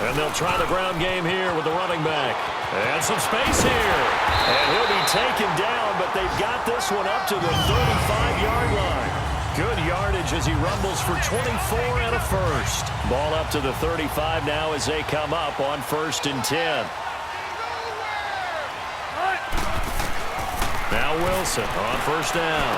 And they'll try the ground game here with the running back. And some space here. And he'll be taken down, but they've got this one up to the 35-yard line. Good yardage as he rumbles for 24 and a first. Ball up to the 35 now as they come up on 1st and 10. Now Wilson on 1st down.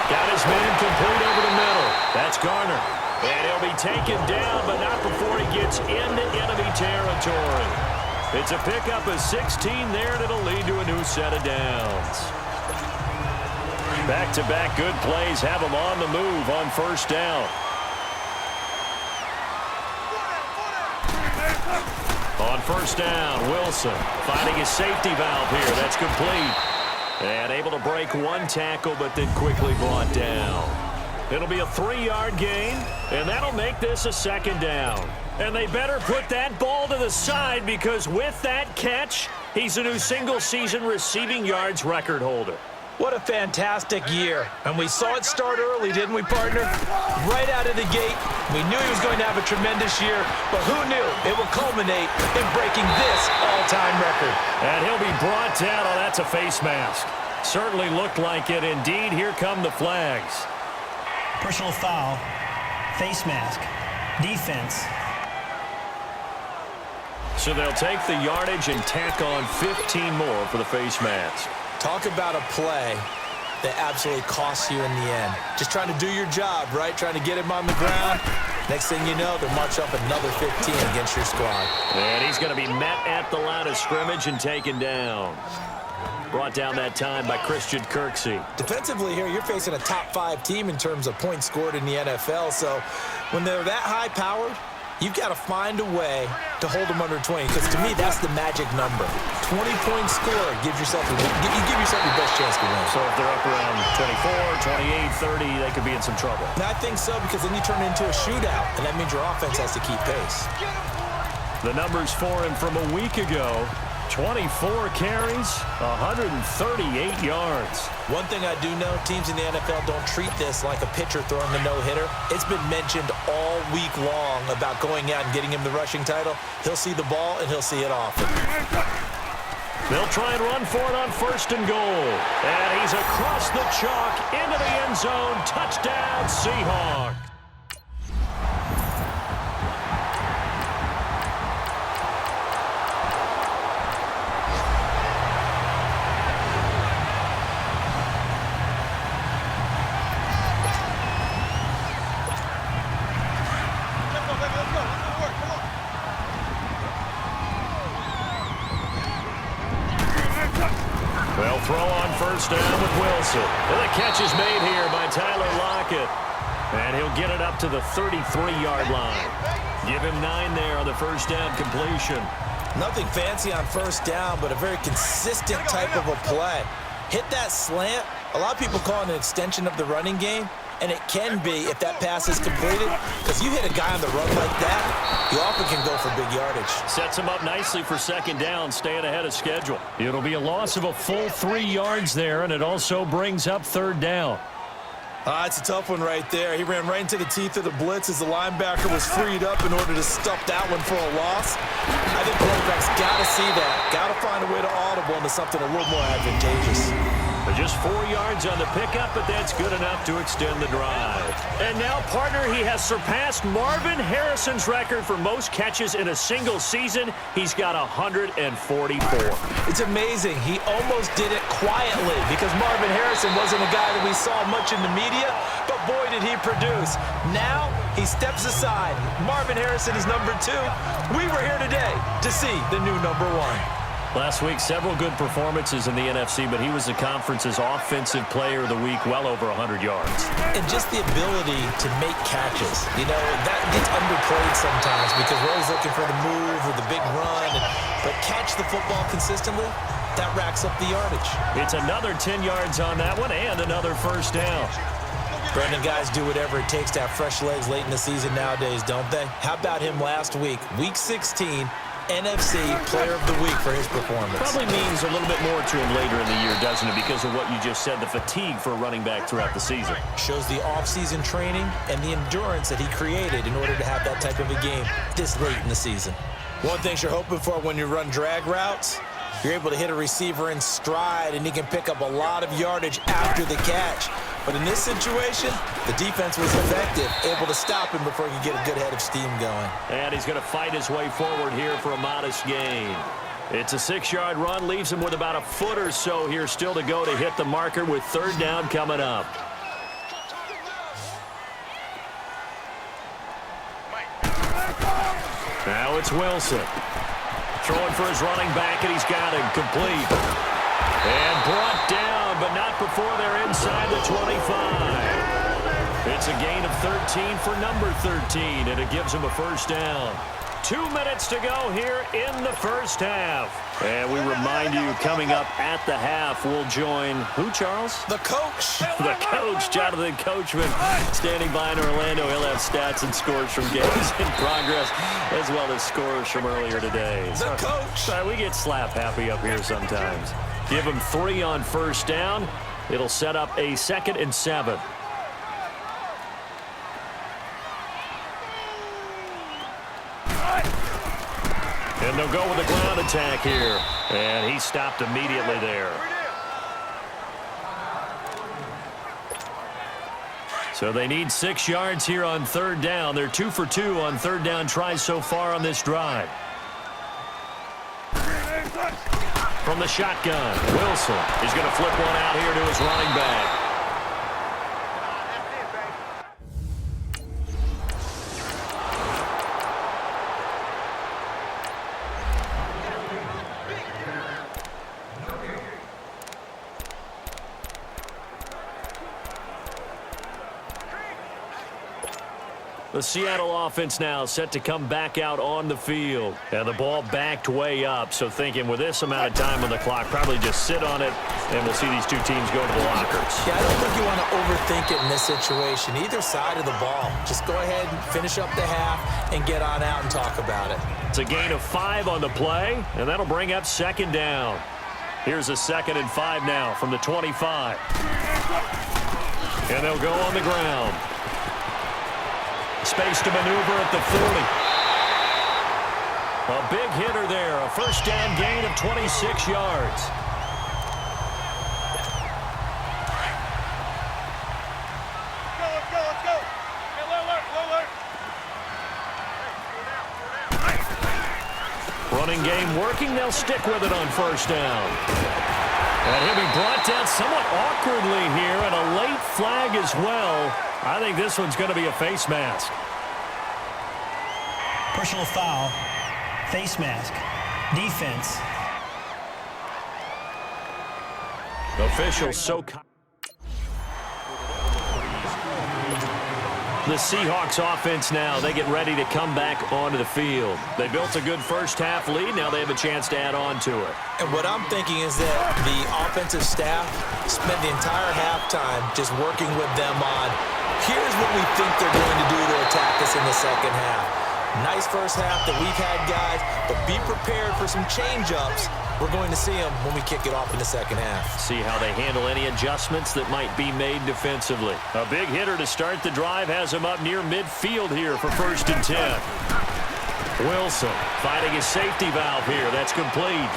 Got his man complete over the middle. That's Garner. And he'll be taken down, but not before he gets into enemy territory. It's a pickup of 16 there, and it'll lead to a new set of downs. Back-to-back good plays have him on the move on 1st down. On 1st down, Wilson finding his safety valve here. That's complete. And able to break one tackle, but then quickly brought down. It'll be a 3-yard gain, and that'll make this a 2nd down. And they better put that ball to the side because with that catch, he's a new single-season receiving yards record holder. What a fantastic year. And we saw it start early, didn't we, partner? Right out of the gate, we knew he was going to have a tremendous year, but who knew it would culminate in breaking this all-time record. And he'll be brought down. Oh, that's a face mask. Certainly looked like it. Indeed, here come the flags. Personal foul, face mask, defense. So they'll take the yardage and tack on 15 more for the face mask. Talk about a play that absolutely costs you in the end. Just trying to do your job, right? Trying to get him on the ground. Next thing you know, they'll march up another 15 against your squad. And he's going to be met at the line of scrimmage and taken down. Brought down that time by Christian Kirksey. Defensively here, you're facing a top-5 team in terms of points scored in the NFL. So when they're that high-powered, you've got to find a way to hold them under 20. Because to me, that's the magic number. 20-point score gives yourself you give yourself your best chance to win. So if they're up around 24, 28, 30, they could be in some trouble. And I think so, because then you turn it into a shootout, and that means your offense has to keep pace. The numbers for him from a week ago: 24 carries, 138 yards. One thing I do know, teams in the NFL don't treat this like a pitcher throwing the no-hitter. It's been mentioned all week long about going out and getting him the rushing title. He'll see the ball, and he'll see it often. They'll try and run for it on 1st and goal. And he's across the chalk into the end zone. Touchdown, Seahawks. They'll throw on 1st down with Wilson. And the catch is made here by Tyler Lockett. And he'll get it up to the 33-yard line. Give him 9 there on the 1st down completion. Nothing fancy on 1st down, but a very consistent type of a play. Hit that slant. A lot of people call it an extension of the running game. And it can be if that pass is completed. Because you hit a guy on the run like that, you often can go for big yardage. Sets him up nicely for 2nd down, staying ahead of schedule. It'll be a loss of a full 3 yards there, and it also brings up 3rd down. It's a tough one right there. He ran right into the teeth of the blitz as the linebacker was freed up in order to stuff that one for a loss. I think quarterbacks got to see that. Got to find a way to audible into something a little more advantageous. Just 4 yards on the pickup, but that's good enough to extend the drive. And now, partner, he has surpassed Marvin Harrison's record for most catches in a single season. He's got 144. It's amazing. He almost did it quietly because Marvin Harrison wasn't a guy that we saw much in the media, but boy, did he produce. Now, he steps aside. Marvin Harrison is number 2. We were here today to see the new number 1. Last week, several good performances in the NFC, but he was the conference's offensive player of the week, well over 100 yards. And just the ability to make catches. You know, that gets underplayed sometimes because we're always looking for the move or the big run. But catch the football consistently, that racks up the yardage. It's another 10 yards on that one and another 1st down. Brendan, guys do whatever it takes to have fresh legs late in the season nowadays, don't they? How about him last week, Week 16, NFC Player of the Week for his performance. Probably means a little bit more to him later in the year, doesn't it? Because of what you just said, the fatigue for a running back throughout the season. Shows the off-season training and the endurance that he created in order to have that type of a game this late in the season. One thing you're hoping for when you run drag routes, you're able to hit a receiver in stride, and he can pick up a lot of yardage after the catch. But in this situation, the defense was effective, able to stop him before he could get a good head of steam going. And he's going to fight his way forward here for a modest gain. It's a 6-yard run, leaves him with about a foot or so here still to go to hit the marker with third down coming up. Now it's Wilson. Throwing for his running back, and he's got him complete. And brought down, but not before they're inside the 25. It's a gain of 13 for number 13, and it gives him a first down. 2 minutes to go here in the first half. And we remind you, coming up at the half, we'll join who, Charles? The coach. The coach, Jonathan Coachman, standing by in Orlando. He'll have stats and scores from games in progress, as well as scores from earlier today. The coach. We get slap happy up here sometimes. Give him 3 on first down. It'll set up a 2nd and 7. And they'll go with a ground attack here. And he stopped immediately there. So they need 6 yards here on third down. They're 2 for 2 on third down tries so far on this drive. From the shotgun, Wilson is going to flip one out here to his running back. The Seattle offense now set to come back out on the field. And the ball backed way up. So thinking with this amount of time on the clock, probably just sit on it, and we'll see these two teams go to the lockers. Yeah, I don't think you want to overthink it in this situation. Either side of the ball. Just go ahead and finish up the half and get on out and talk about it. It's a gain of 5 on the play, and that'll bring up 2nd down. Here's a 2nd and 5 now from the 25. And they'll go on the ground. Space to maneuver at the 40. A big hitter there. A first down gain of 26 yards. Let's go. Hey, alert. Running game working. They'll stick with it on first down. And he'll be brought down somewhat awkwardly here, and a late flag as well. I think this one's going to be a face mask. Personal foul, face mask, defense. Officials so... The Seahawks offense now, they get ready to come back onto the field. They built a good first half lead. Now they have a chance to add on to it. And what I'm thinking is that the offensive staff spent the entire halftime just working with them on, here's what we think they're going to do to attack us in the second half. Nice first half that we've had, guys, but be prepared for some change-ups. We're going to see them when we kick it off in the second half. See how they handle any adjustments that might be made defensively. A big hitter to start the drive has him up near midfield here for 1st and 10. Wilson fighting his safety valve here. That's complete.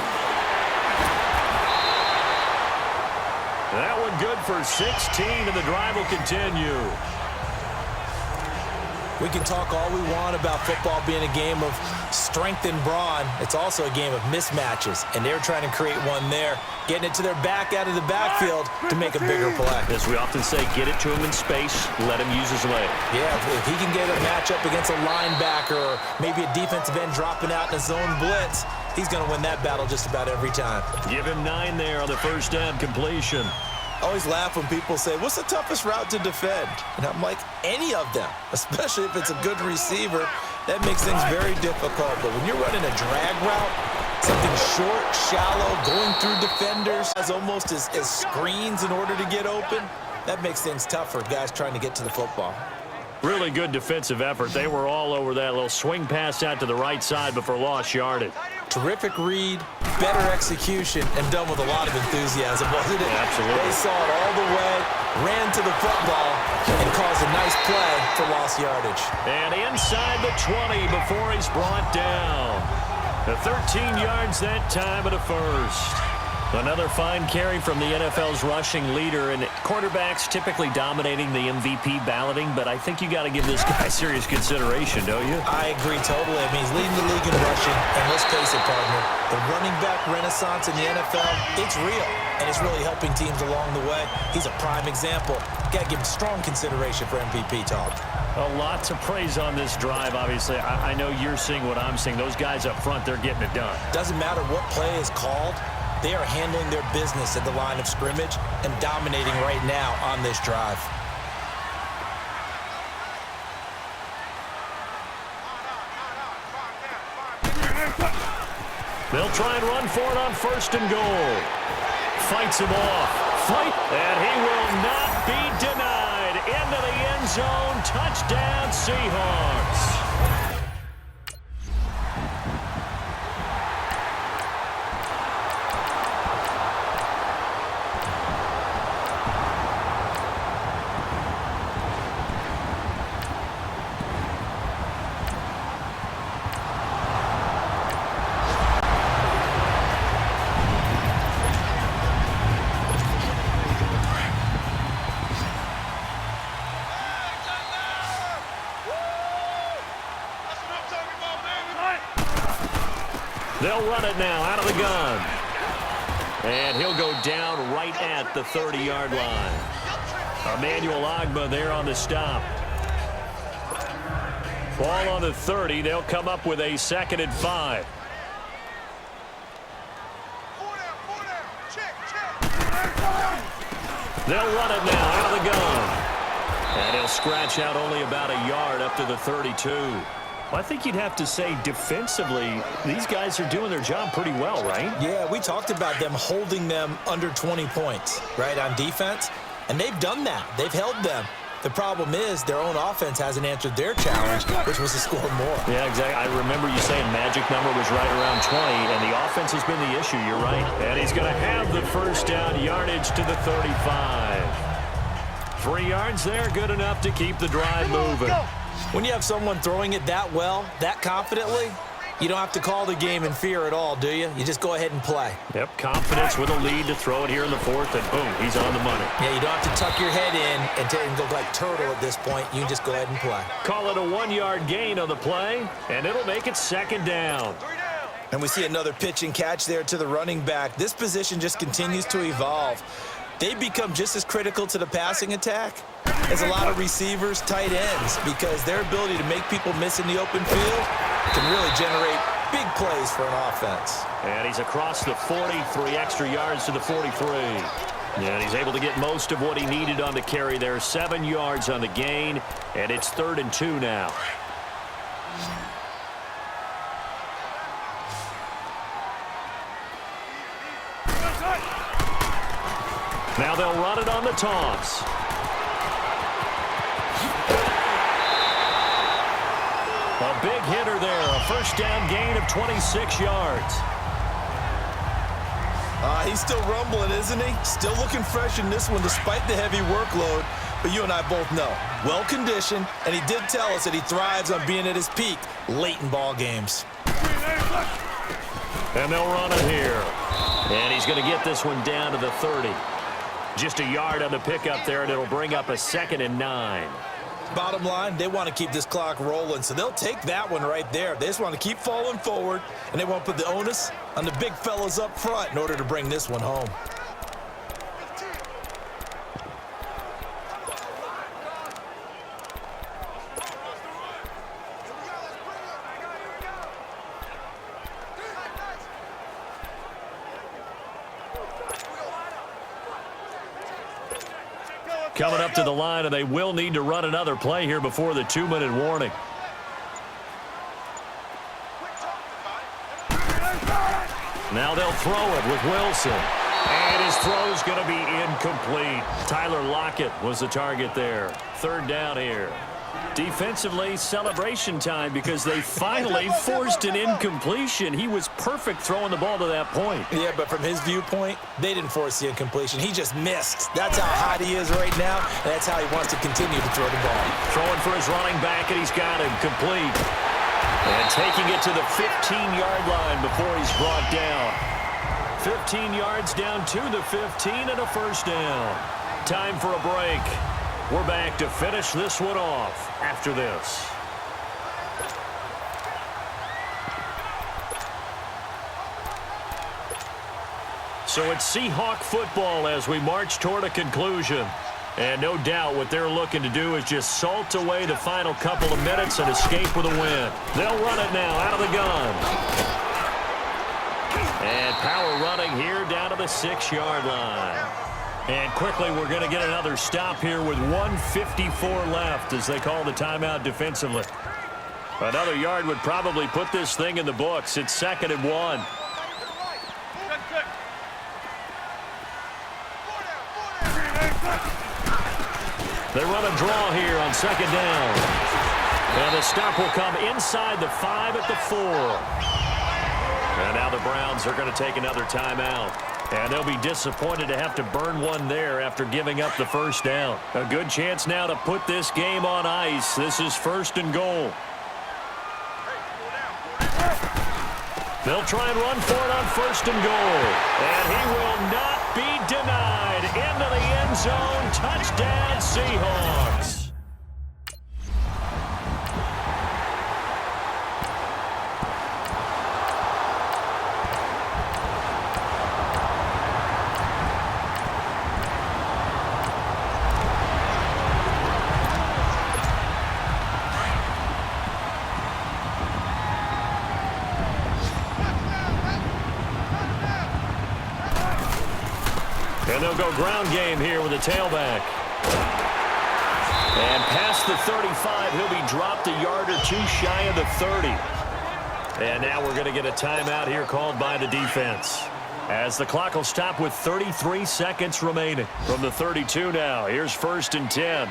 That one good for 16, and the drive will continue. We can talk all we want about football being a game of strength and brawn. It's also a game of mismatches, and they're trying to create one there, getting it to their back out of the backfield to make a bigger play. As we often say, get it to him in space, let him use his leg. Yeah, if he can get a matchup against a linebacker or maybe a defensive end dropping out in a zone blitz, he's going to win that battle just about every time. Give him 9 there on the first down completion. I always laugh when people say, what's the toughest route to defend? And I'm like, any of them, especially if it's a good receiver. That makes things very difficult. But when you're running a drag route, something short, shallow, going through defenders, as almost as screens in order to get open, that makes things tough for guys trying to get to the football. Really good defensive effort. They were all over that little swing pass out to the right side before lost yardage. Terrific read, better execution, and done with a lot of enthusiasm, wasn't it? Absolutely. They saw it all the way, ran to the football, and caused a nice play for lost yardage. And inside the 20 before he's brought down. The 13 yards that time at a first. Another fine carry from the NFL's rushing leader, and quarterbacks typically dominating the MVP balloting, but I think you got to give this guy serious consideration, don't you? I agree totally. I mean, he's leading the league in rushing, and let's face it, partner, the running back renaissance in the NFL, it's real, and it's really helping teams along the way. He's a prime example. Got to give him strong consideration for MVP talk. A lot to praise on this drive, obviously. I know you're seeing what I'm seeing. Those guys up front, they're getting it done. Doesn't matter what play is called. They are handling their business at the line of scrimmage and dominating right now on this drive. They'll try and run for it on first and goal. Fights him off. And he will not be denied. Into the end zone. Touchdown, Seahawks. They'll run it now out of the gun. And he'll go down right at the 30-yard line. Emmanuel Ogbah there on the stop. Ball on the 30. They'll come up with a 2nd and 5. They'll run it now out of the gun. And he'll scratch out only about a yard up to the 32. Well, I think you'd have to say defensively, these guys are doing their job pretty well, right? Yeah, we talked about them holding them under 20 points, right, on defense. And they've done that. They've held them. The problem is their own offense hasn't answered their challenge, which was to score more. Yeah, exactly. I remember you saying magic number was right around 20, and the offense has been the issue. You're right. And he's going to have the first down, yardage to the 35. 3 yards there, good enough to keep the drive moving. When you have someone throwing it that well, that confidently, you don't have to call the game in fear at all, do you? You just go ahead and play. Yep, confidence with a lead to throw it here in the 4th, and boom, he's on the money. Yeah, you don't have to tuck your head in and go like turtle at this point. You can just go ahead and play. Call it a 1-yard gain on the play, and it'll make it 2nd down. And we see another pitch and catch there to the running back. This position just continues to evolve. They become just as critical to the passing attack as a lot of receivers, tight ends, because their ability to make people miss in the open field can really generate big plays for an offense. And he's across the 40, 3 extra yards to the 43. And he's able to get most of what he needed on the carry there. 7 yards on the gain, and it's 3rd and 2 now. Now they'll run it on the toss. A big hitter there, a first down gain of 26 yards. He's still rumbling, isn't he? Still looking fresh in this one despite the heavy workload. But you and I both know, well-conditioned, and he did tell us that he thrives on being at his peak late in ball games. And they'll run it here. And he's going to get this one down to the 30. Just a yard on the pickup there, and it'll bring up a 2nd and 9. Bottom line, they want to keep this clock rolling, so they'll take that one right there. They just want to keep falling forward, and they want to put the onus on the big fellas up front in order to bring this one home. Coming up to the line, and they will need to run another play here before the 2-minute warning. Now they'll throw it with Wilson. And his throw's going to be incomplete. Tyler Lockett was the target there. 3rd down here. Defensively, celebration time because they finally forced an incompletion. He was perfect throwing the ball to that point. Yeah, but from his viewpoint, they didn't force the incompletion. He just missed. That's how hot he is right now, and that's how he wants to continue to throw the ball. Throwing for his running back, and he's got him complete. And taking it to the 15-yard line before he's brought down. 15 yards down to the 15 and a first down. Time for a break. We're back to finish this one off after this. So it's Seahawk football as we march toward a conclusion. And no doubt what they're looking to do is just salt away the final couple of minutes and escape with a win. They'll run it now out of the gun. And power running here down to the 6-yard line. And quickly we're going to get another stop here with 1:54 left as they call the timeout defensively. Another yard would probably put this thing in the books. It's 2nd and 1. They run a draw here on 2nd down. And the stop will come inside the 5 at the 4. And now the Browns are going to take another timeout. And they'll be disappointed to have to burn one there after giving up the first down. A good chance now to put this game on ice. This is 1st and goal. They'll try and run for it on 1st and goal. And he will not be denied. Into the end zone. Touchdown, Seahawks. And they'll go ground game here with a tailback. And past the 35, he'll be dropped a yard or two shy of the 30. And now we're going to get a timeout here called by the defense. As the clock will stop with 33 seconds remaining. From the 32 now, here's 1st and 10.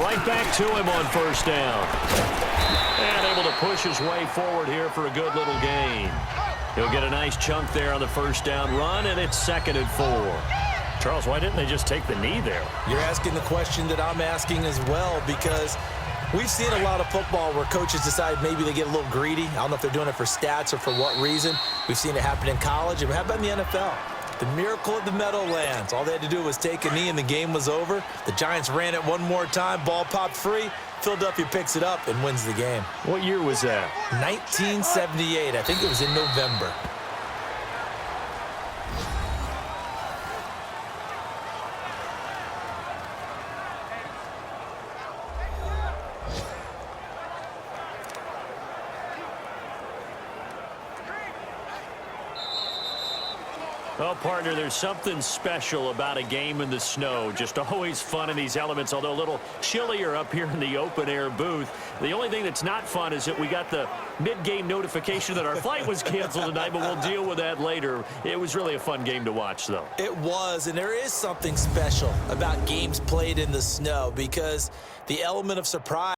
Right back to him on 1st down. And able to push his way forward here for a good little gain. He'll get a nice chunk there on the 1st down run, and it's 2nd and 4. Charles, why didn't they just take the knee there? You're asking the question that I'm asking as well, because we've seen a lot of football where coaches decide maybe they get a little greedy. I don't know if they're doing it for stats or for what reason. We've seen it happen in college, and how about in the NFL? The miracle of the Meadowlands. All they had to do was take a knee, and the game was over. The Giants ran it one more time. Ball popped free. Philadelphia picks it up and wins the game. What year was that? 1978. I think it was in November. Well, partner, there's something special about a game in the snow. Just always fun in these elements, although a little chillier up here in the open-air booth. The only thing that's not fun is that we got the mid-game notification that our flight was canceled tonight, but we'll deal with that later. It was really a fun game to watch, though. It was, and there is something special about games played in the snow because the element of surprise